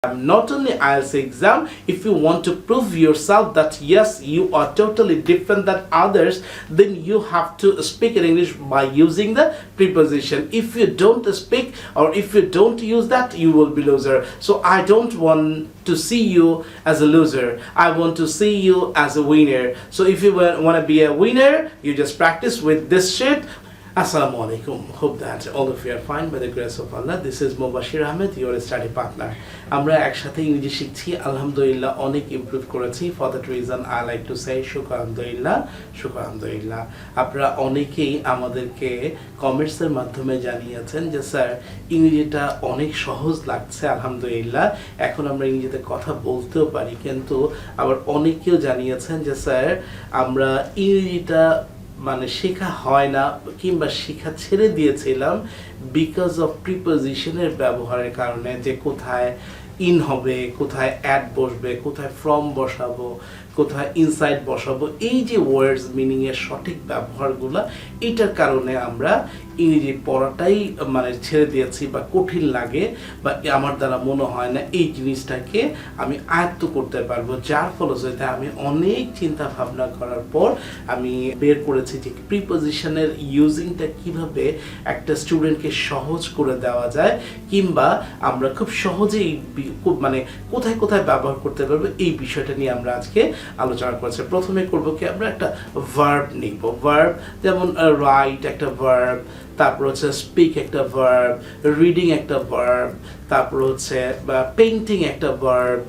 Not only IELTS exam, if you want to prove yourself that yes, you are totally different than others, then you have to speak in English by using the preposition. If you don't speak or if you don't use that, you will be loser. So I don't want to see you as a loser. I want to see you as a winner. So if you want to be a winner, you just practice with this shit. Assalamu alaikum. Hope that all of you are fine by the grace of Allah. This is Mobashir Ahamed, your study partner. আমরা একসাথে ইংরেজি শিখছি, আলহামদুলিল্লাহ অনেক improve করেছি। For that reason I like to say শুকরামদুলিল্লাহ, শুকরামদুলিল্লাহ। আপনারা অনেকেই আমাদেরকে কমেন্টসের মাধ্যমে জানিয়েছেন যে স্যার ইংরেজিটা অনেক সহজ লাগছে, আলহামদুলিল্লাহ এখন আমরা ইংরেজিতে কথা বলতেও পারি। কিন্তু আবার অনেকেও জানিয়েছেন যে স্যার আমরা ইংরেজিটা মানে শেখা হয় না কিংবা শেখা ছেড়ে দিয়েছিলাম বিকজ অফ প্রিপোজিশনের ব্যবহারের কারণে, যে কোথায় ইন হবে, কোথায় অ্যাড বসবে, কোথায় ফ্রম বসাবো, কোথায় ইনসাইড বসাবো, এই যে ওয়ার্ডস মিনিংয়ের সঠিক ব্যবহারগুলো, এটার কারণে আমরা ইংরেজি পড়াটাই মানে ছেড়ে দিয়েছি বা কঠিন লাগে বা আমার দ্বারা মনে হয় না এই জিনিসটাকে আমি আয়ত্ত করতে পারবো। যার ফলশ্রুতিতে আমি অনেক চিন্তা ভাবনা করার পর আমি বের করেছি যে প্রিপোজিশনের ইউজিংটা কিভাবে একটা স্টুডেন্টকে সহজ করে দেওয়া যায় কিংবা আমরা খুব সহজেই মানে কোথায় কোথায় ব্যবহার করতে পারবো, এই বিষয়টা নিয়ে আমরা আজকে আলোচনা করেছি। প্রথমে করবো কি, আমরা একটা ভার্ব নিব। ভার্ব যেমন রাইট একটা ভার্ব, তারপর হচ্ছে স্পিক একটা ভার্ব, রিডিং একটা ভার্ব, তারপর হচ্ছে পেইন্টিং একটা ভার্ব,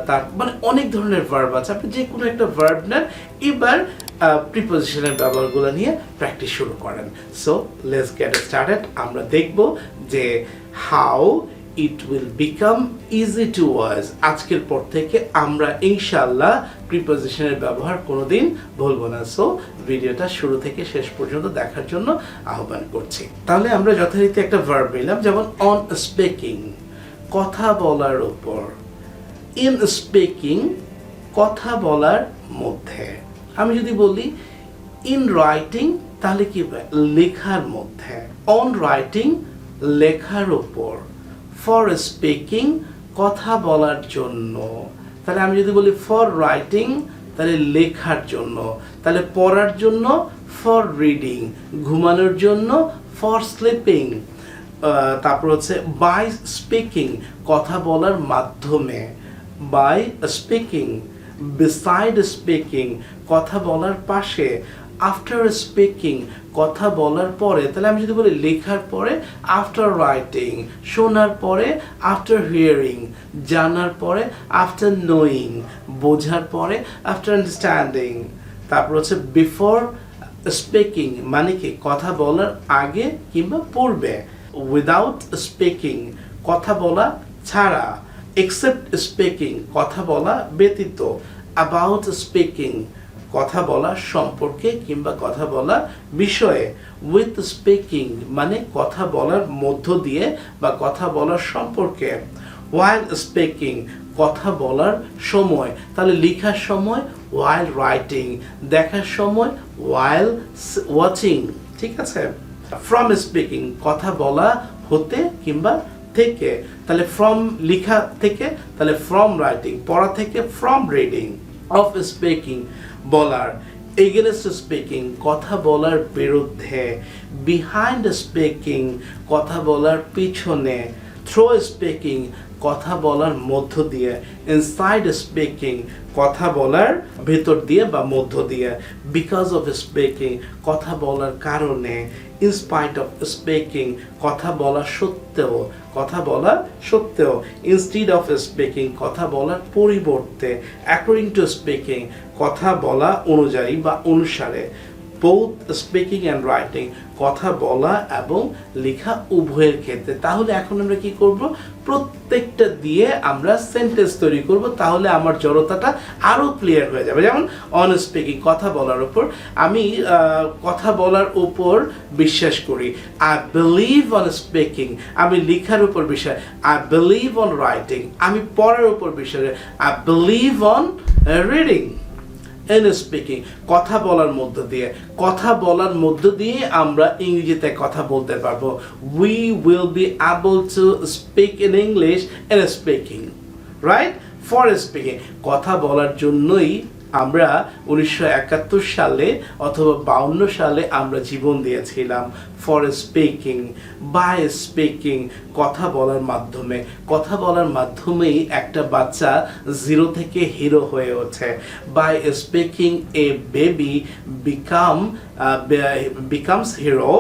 তার মানে অনেক ধরনের ভার্ব আছে। আপনি যে কোনো একটা ভার্ব নেন, এবার প্রিপোজিশনের ব্যবহারগুলো নিয়ে প্র্যাকটিস শুরু করেন। So let's get started. আমরা দেখব যে how it will become easy to us. আজকের পর থেকে আমরা ইনশাআল্লাহ প্রিপোজিশনের ব্যবহার কোনোদিন ভুলবো না। সো ভিডিওটা শুরু থেকে শেষ পর্যন্ত দেখার জন্য আহ্বান করছি। তাহলে আমরা যথারীতি একটা ভার্ব নিলাম, যেমন অন স্পিকিং কথা বলার উপর, ইন স্পিকিং কথা বলার মধ্যে। আমি যদি বলি ইন রাইটিং তাহলে কি হবে, লেখার মধ্যে। অন রাইটিং লেখার উপর, ফর স্পিকিং কথা বলার জন্য। তাহলে আমি যদি বলি ফর রাইটিং তাহলে লেখার জন্য, তাহলে পড়ার জন্য ফর রিডিং, ঘুমানোর জন্য ফর স্লিপিং। তারপর হচ্ছে বাই স্পিকিং কথা বলার মাধ্যমে, বাই স্পিকিং, বিসাইড স্পিকিং কথা বলার পাশে, আফটার স্পিকিং কথা বলার পরে। তাহলে আমি যদি বলি লেখার পরে আফটার রাইটিং, শোনার পরে আফটার হিয়ারিং, জানার পরে আফটার নোয়িং, বোঝার পরে আফটার আন্ডারস্ট্যান্ডিং। তারপর হচ্ছে বিফোর স্পিকিং মানে কি কথা বলার আগে কিংবা পূর্বে, উইদাউট স্পিকিং কথা বলা ছাড়া, এক্সেপ্ট স্পিকিং কথা বলা ব্যতীত, অ্যাবাউট স্পিকিং কথা বলা সম্পর্কে কিংবা কথা বলা বিষয়ে, উইথ স্পিকিং মানে কথা বলার মধ্য দিয়ে বা কথা বলার সম্পর্কে, while স্পিকিং কথা বলার সময়, তাহলে লেখার সময় while রাইটিং, দেখার সময় while ওয়াচিং, ঠিক আছে। ফ্রম স্পিকিং কথা বলা হতে কিংবা থেকে, তাহলে ফ্রম লেখা থেকে, তাহলে ফ্রম রাইটিং, পড়া থেকে ফ্রম রিডিং। অফ স্পিকিং বলার, এগেনস্ট স্পিকিং কথা বলার বিরুদ্ধে, বিহাইন্ড স্পিকিং কথা বলার পিছনে, থ্রো স্পিকিং কথা বলার মধ্য দিয়ে, ইনসাইড স্পিকিং কথা বলার ভেতর দিয়ে বা মধ্য দিয়ে, বিকজ অফ স্পিকিং কথা বলার কারণে, ইন স্পাইট অফ স্পিকিং কথা বলা সত্ত্বেও, কথা বলা সত্ত্বেও, ইনস্টিড অফ স্পিকিং কথা বলার পরিবর্তে, অ্যাকর্ডিং টু স্পিকিং কথা বলা অনুযায়ী বা অনুসারে, বোথ স্পিকিং অ্যান্ড রাইটিং কথা বলা এবং লেখা উভয়ের ক্ষেত্রে। তাহলে এখন আমরা কি করব, প্রত্যেকটা দিয়ে আমরা সেন্টেন্স তৈরি করব, তাহলে আমার জড়তাটা আরো ক্লিয়ার হয়ে যাবে। যেমন অন স্পিকিং কথা বলার উপর, আমি কথা বলার উপর বিশ্বাস করি। আই বিলিভ অন স্পিকিং আমি লেখার উপর বিশ্বাস, আই বিলিভ অন রাইটিং আমি পড়ার উপর বিশ্বাস, I believe on reading. in speaking কথা বলার মধ্য দিয়ে, কথা বলার মধ্য দিয়ে আমরা ইংরেজিতে কথা বলতে পারবো। We will be able to speak in English in speaking. Right? For speaking, কথা বলার জন্যই আমরা 1971 সালে অথবা 52 সালে আমরা জীবন দিয়েছিলাম। ফর স্পিকিং, বাই স্পিকিং, কথা বলার মাধ্যমে, কথা বলার মাধ্যমেই একটা বাচ্চা জিরো থেকে হিরো হয়ে ওঠে। By speaking a baby becomes hero.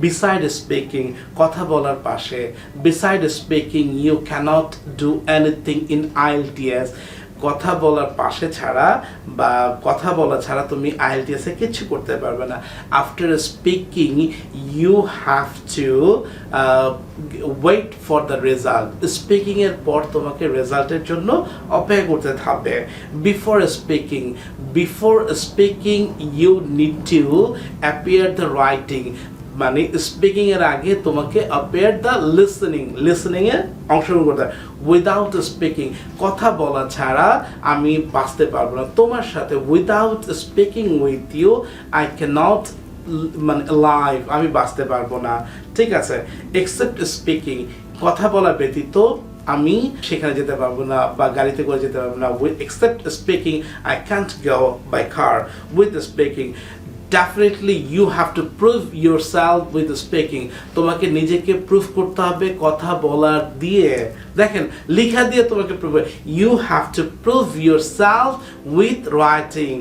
Beside speaking, কথা বলার পাশে, beside speaking you cannot do anything in IELTS. কথা বলার পাশে ছাড়া বা কথা বলা ছাড়া তুমি IELTS এ কিছু করতে পারবে না। After speaking you have to wait for the result. Speaking এর পর তোমাকে রেজাল্টের জন্য অপেক্ষা করতে হবে। Before speaking you need to appear the writing, মানে স্পিকিং এর আগে তোমাকে অ্যাপিয়ার দ্য লিসনিং এ অংশগ্রহণ করতে হবে। উইদাউট স্পিকিং, কথা বলা ছাড়া আমি বাঁচতে পারবো না তোমার সাথে। Without speaking with you I can not, মানে লাইভ, আমি বাঁচতে পারবো না। ঠিক আছে? এক্সেপ্ট স্পিকিং, কথা বলা ব্যতীত আমি সেখানে যেতে পারবো না বা গাড়িতে করে যেতে পারবো না। With except speaking I can't go by car. With speaking definitely you have to prove yourself with speaking. তোমাকে নিজেকে প্রুভ করতে হবে কথা বলার দিয়ে। দেখেন, লেখা দিয়ে তোমাকে prove, you have to prove yourself with writing.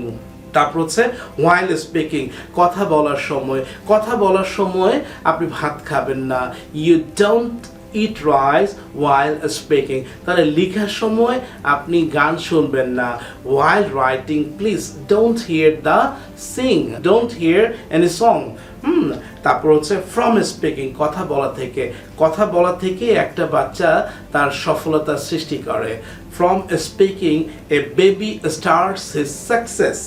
তারপর হচ্ছে while speaking, কথা বলার সময় আপনি ভাত খাবেন না। you don't eat rice while speaking. তাহলে লেখার সময় আপনি গান শুনবেন না। while writing please don't hear any song. তারপর হচ্ছে from speaking, কথা বলা থেকে একটা বাচ্চা তার সফলতার সৃষ্টি করে। from speaking a baby starts his success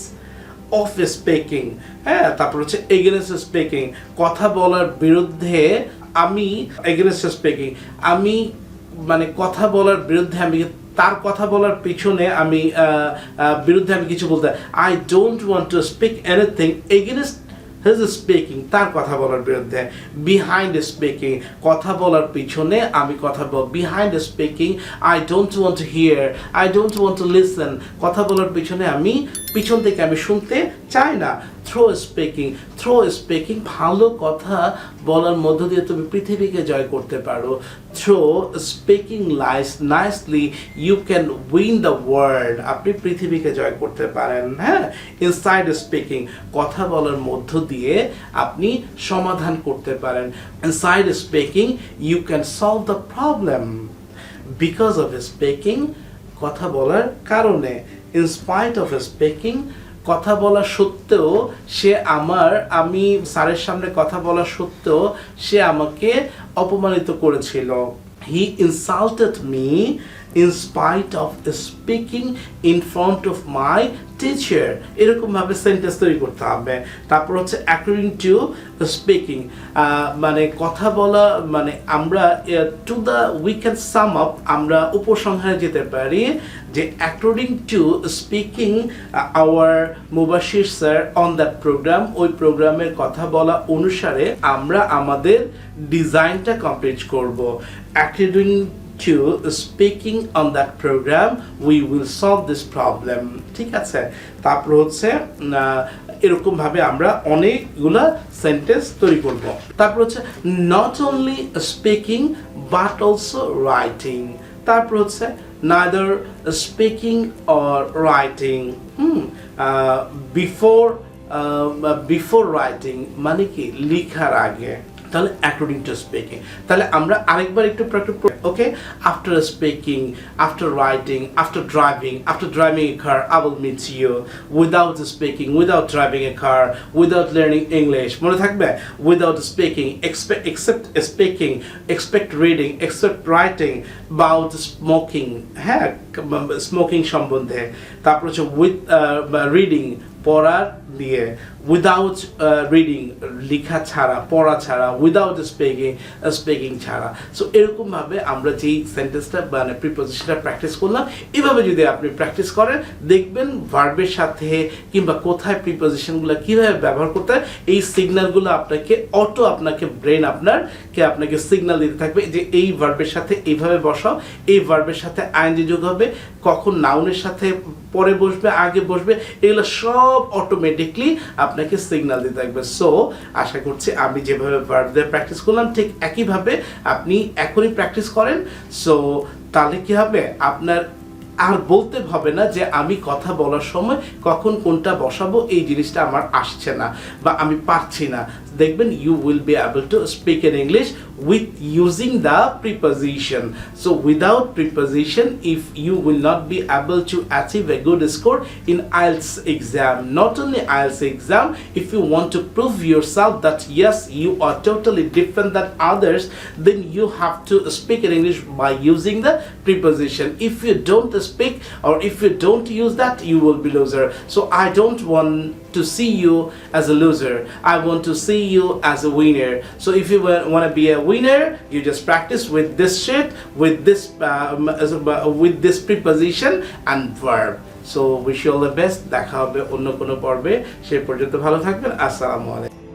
of speaking. হ্যাঁ, তারপর হচ্ছে against speaking, কথা বলার বিরুদ্ধে আমি, against speaking, আমি মানে কথা বলার বিরুদ্ধে, আমি তার কথা বলার পিছনে আমি বিরুদ্ধে আমি কিছু বলতে, I don't want to speak anything against his speaking, তার কথা বলার বিরুদ্ধে। behind speaking, কথা বলার পিছনে আমি কথা বল। behind speaking I don't want to hear, I don't want to listen, কথা বলার পিছনে আমি পিছন থেকে আমি শুনতে চাই না। through speaking, ভালো কথা বলার মধ্য দিয়ে তুমি পৃথিবীকে জয় করতে পারো। through speaking nicely you can win the world, আপনি পৃথিবীকে জয় করতে পারেন। হ্যাঁ, inside speaking, কথা বলার মধ্য দিয়ে আপনি সমাধান করতে পারেন। inside speaking you can solve the problem because of speaking, কথা বলার কারণে। in spite of speaking, কথা বলা সত্ত্বেও আমি স্যারের সামনে কথা বলা সত্ত্বেও সে আমাকে অপমানিত করেছিল। he insulted me in spite of speaking in front of my teacher. এরকম ভাবে সেন্টেন্স তৈরি করতে হবে। তারপর হচ্ছে according to speaking, মানে কথা বলা, মানে আমরা we can sum up, আমরা উপসংহারে যেতে পারি যে according to speaking our Mobashir sir on that program, ওই প্রোগ্রামের কথা বলা অনুসারে আমরা আমাদের ডিজাইনটা কমপ্লিট করব। according to speaking on that program we will solve this problem. ঠিক আছে? তারপর হচ্ছে এরকম ভাবে আমরা অনেকগুলা সেন্টেন্স তৈরি করব। তারপর হচ্ছে not only speaking but also writing. তারপর হচ্ছে neither speaking or writing. before writing মানে কি, লেখার আগে। তাহলে according to speaking, তাহলে আমরা আরেকবার একটু প্র্যাকটিস করি। ওকে, after speaking, after writing, after driving a car I will meet you. without speaking, without driving a car, without learning English, মনে থাকবে? without speaking, except speaking, expect reading, except writing, about smoking, হ্যাঁ, smoking সম্বন্ধে। তারপর হচ্ছে with reading, পড়ার দিয়ে, without reading, লেখা ছাড়া, পড়া ছাড়া, উইদাউট স্পিকিং ছাড়া। সো এরকমভাবে আমরা যেই সেন্টেন্সটা মানে প্রিপোজিশনটা প্র্যাকটিস করলাম, এভাবে যদি আপনি প্র্যাকটিস করেন দেখবেন ভার্বের সাথে কিংবা কোথায় প্রিপোজিশনগুলো কীভাবে ব্যবহার করতে হয় এই সিগন্যালগুলো আপনাকে ব্রেন আপনাকে সিগন্যাল দিতে থাকবে যে এই ভার্বের সাথে এইভাবে বসাও, এই ভার্বের সাথে আইএনজি যোগ হবে, কখন নাউনের সাথে পরে বসবে, আগে বসবে, এগুলো সব অটোমেটিকলি আপনাকে সিগন্যাল দিতে থাকবে। সো আশা করছি আমি যেভাবে ভার্ব দিয়ে প্র্যাকটিস করলাম ঠিক একইভাবে আপনি এখনই প্র্যাকটিস করেন। সো তাহলে কি হবে, আপনার আর বলতে হবে না যে আমি কথা বলার সময় কখন কোনটা বসাবো এই জিনিসটা আমার আসছে না বা আমি পারছি না। দেখবেন you will be able to speak in English with using the preposition. So without preposition, if you will not be able to achieve a good score in IELTS exam, not only IELTS exam, if you want to prove yourself that yes you are totally different than others, then you have to speak in English by using the preposition. If you don't speak or if you don't use that, you will be loser. So I don't want to see you as a loser, I want to see you as a winner. So if you want to be a winner, you just practice with this shit, with this preposition and verb. So wish you all the best. দেখা হবে অন্য কোনো পর্বে, সেই পর্যন্ত ভালো থাকবেন। আসসালামু আলাইকুম।